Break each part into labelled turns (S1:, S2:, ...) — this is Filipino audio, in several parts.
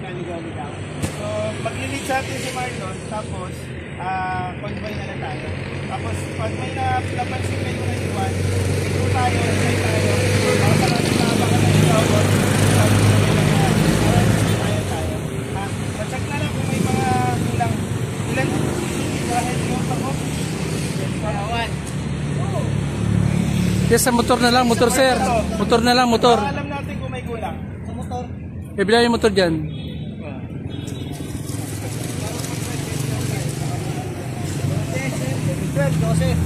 S1: naligaw-ligaw. So, maglilig sa atin si Marlon, tapos, convoy na lang tayo. Tapos, pag may napansin kayo na iwan, ito tayo, say tayo, ako sa natin na baka na ikaw, tayo. Pacheck na lang kung may mga kulang. Ilan dito kahit yung ako? Parawan.
S2: Yes, sa motor na lang, motor sir. Motor na lang, motor.
S1: Alam natin kung may kulang. Sa motor.
S2: Bibila yung motor dyan.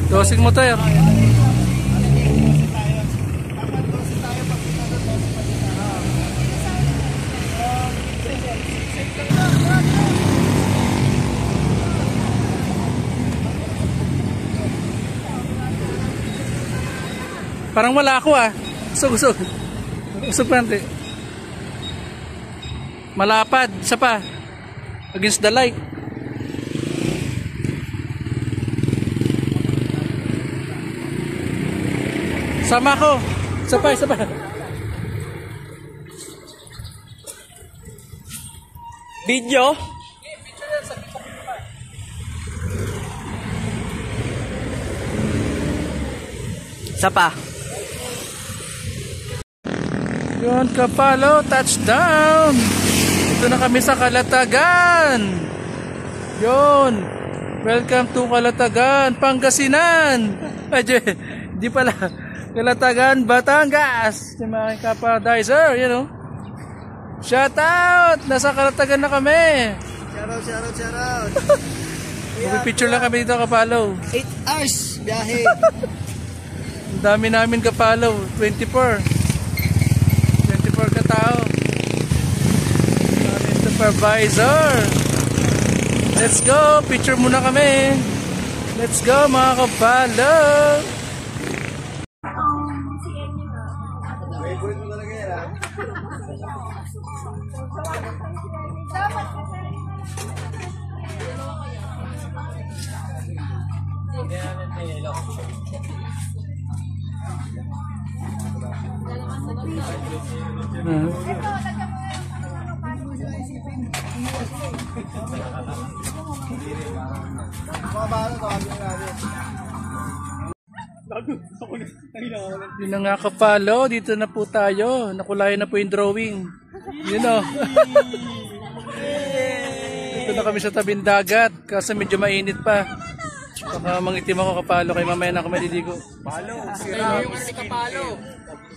S2: Dosing motor. Parang wala ako ah. Usog. Usog pante. Malapad. Isa pa. Against the light. Sama ko. Isa pa. Video? Isa pa. Yun, Kapalo, touchdown! Ito na kami sa Calatagan. Yun, welcome to Calatagan, Pangasinan. Ay, di pala. Calatagan, Batangas. Yung mga kapadizer, you know. Shout out! Nasa Calatagan na kami.
S1: Shout out.
S2: Picture lang kami dito, Kapalo.
S1: 8 hours biyahe.
S2: Ang dami namin, Kapalo. 24 katao. Daming supervisor. Let's go. Picture muna kami. Let's go, mga Kapalo. Yun na nga, Kapalo, dito na po tayo. Nakulayan na po yung drawing. You know. Dito na kami sa tabing dagat kasi medyo mainit pa. Baka mangitim ako, Kapalo, kay mamaya na ako maliligo.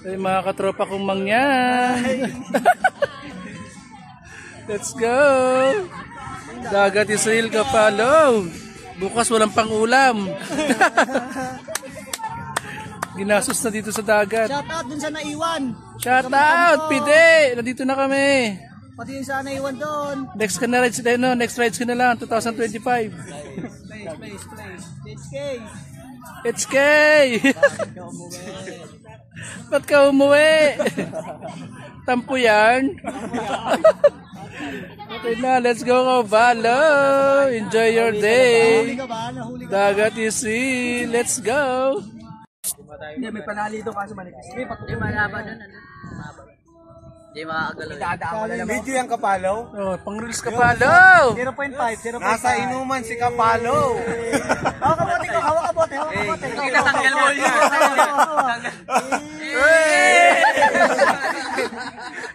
S2: Ay, mga katropa kong mangyan. Let's go. Dagat Israel, Kapalo. Bukas walang pang-ulam. Ginastos na dito sa dagat.
S1: Shout out dun sa naiwan.
S2: Shout out, Pide. Nandito na kami.
S1: Pati yung sa naiwan doon.
S2: Next rides ka na lang, 2025. HK. Ba't ka umuwi? Tampo yan. Okay na, let's go, Kapalo. Enjoy your day. Dagat Israel. Let's go.
S1: Hindi, may panali ito kaso manipis.
S3: Hindi malaba doon. Hindi makakagalaw.
S1: Video yung Kapalo.
S2: Oh, pang-reels, Kapalo.
S1: 0.5.
S4: Nasa inuman si Kapalo.
S1: Hawak kabote ko, hawak kabote.
S3: Itatanggal mo yun.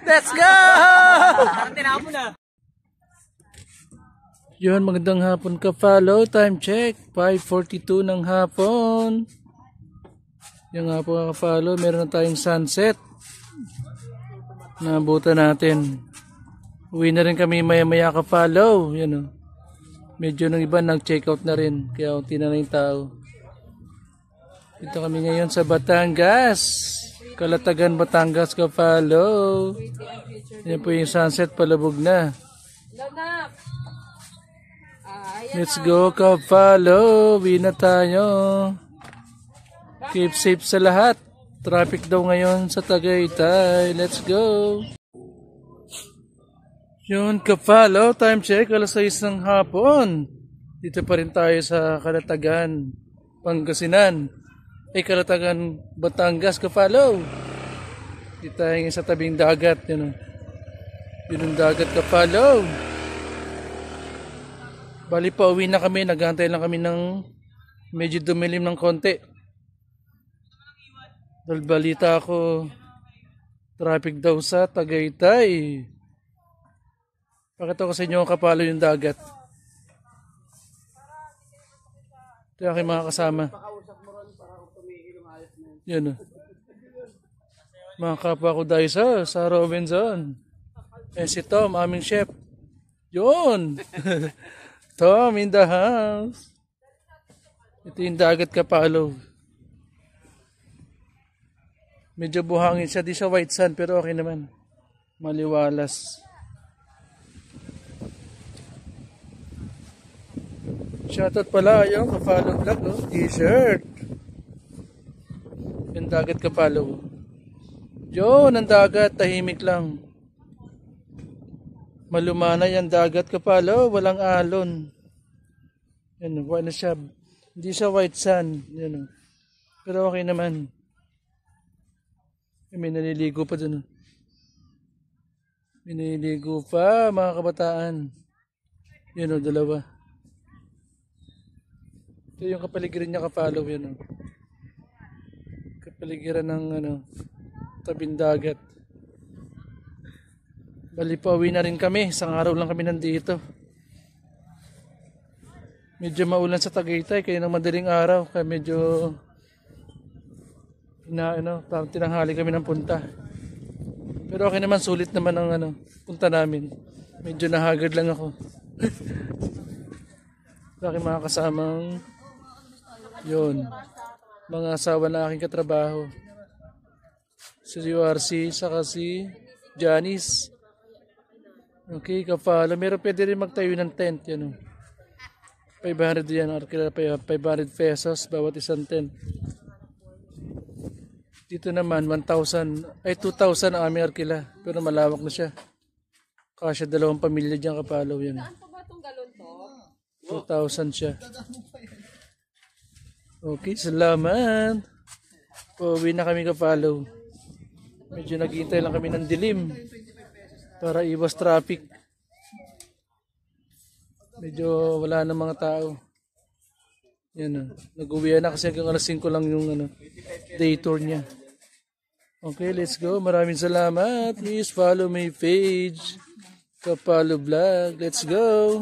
S2: Let's go!
S3: Tinapon na.
S2: Yun, magandang hapon, Kapalo. Time check, 5:42 ng hapon. Yung nga po, Kapalo, meron na tayong sunset. Nabutan natin. Uwi na rin kami maya-maya, Kapalo. Yan o. Medyo ng iba nag-check out na rin. Kaya unti na yung tao. Dito kami ngayon sa Batangas. Calatagan, Batangas, Kapalo. Yan po yung sunset, palabog na. Let's go, Kapalo. Uwi na tayo. Keep safe sa lahat. Traffic daw ngayon sa Tagaytay. Let's go. Yun, Kapalo. Time check. 6:00 ng hapon. Dito pa rin tayo sa Calatagan, Pangasinan. Calatagan, Batangas, Kapalo. Dito tayo sa tabing dagat. Yun. Yun ang dagat Kapalaw. Bali pa uwi na kami, naghahantay lang kami ng medyo dumilim ng konti. Dahil balita ako, traffic daw sa Tagaytay. Pakita ko sa inyo ang Kapalaw yung dagat. Ito yung aking mga kasama. Yan o. Mga kapwa ko dahil sa Robinson. Eh si Tom, aming chef. Yun! Tom in the house. Ito yung dagat Kapalaw. Medyo buhangin siya. Di siya white sand pero okay naman. Maliwalas. Shoutout pala yung Kapalaw vlog, no? T-shirt. Yung dagat Kapalaw. Yun, ang dagat. Tahimik lang. Malumanay ang dagat Kapalaw. Walang alon. Yan, ano siya. Hindi siya white sand. Yan, pero okay naman. May naliligo pa dun. May naliligo pa, mga kabataan. Yan o, dalawa. Ito yung kapaligiran niya Kapalaw. Yan o. Kapaligiran ng tabing dagat. Bali pa uwi na rin kami. Isang araw lang kami nandito. Medyo maulan sa Tagaytay kaya ng madaling araw. Kaya medyo tinanghali kami ng punta. Pero okay naman, sulit naman ang punta namin. Medyo nahagard lang ako. Sa aking mga kasamang yun, mga asawa na aking katrabaho. Si URC, saka si Janice. Okay, Kapalaw. Meron pwede rin magtayo ng tent. Yan o. 500 yan. 500 pesos bawat isang tent. Dito naman 1,000 ay 2,000 ang aming arkila. Pero malawak na siya. Kasya 2 pamilya diyan Kapalaw yan. Saan pa ba itong galon to? 2,000 siya. Okay, salamat. Pauwi na kami Kapalaw. Medyo naghihintay lang kami ng dilim para iwas traffic. Medyo wala na mga tao. Yan o. Nag-uwi na kasi hanggang alas 5 lang yung day tour niya. Okay, let's go. Maraming salamat. Please follow my page. Kapalaw Vlog. Let's go.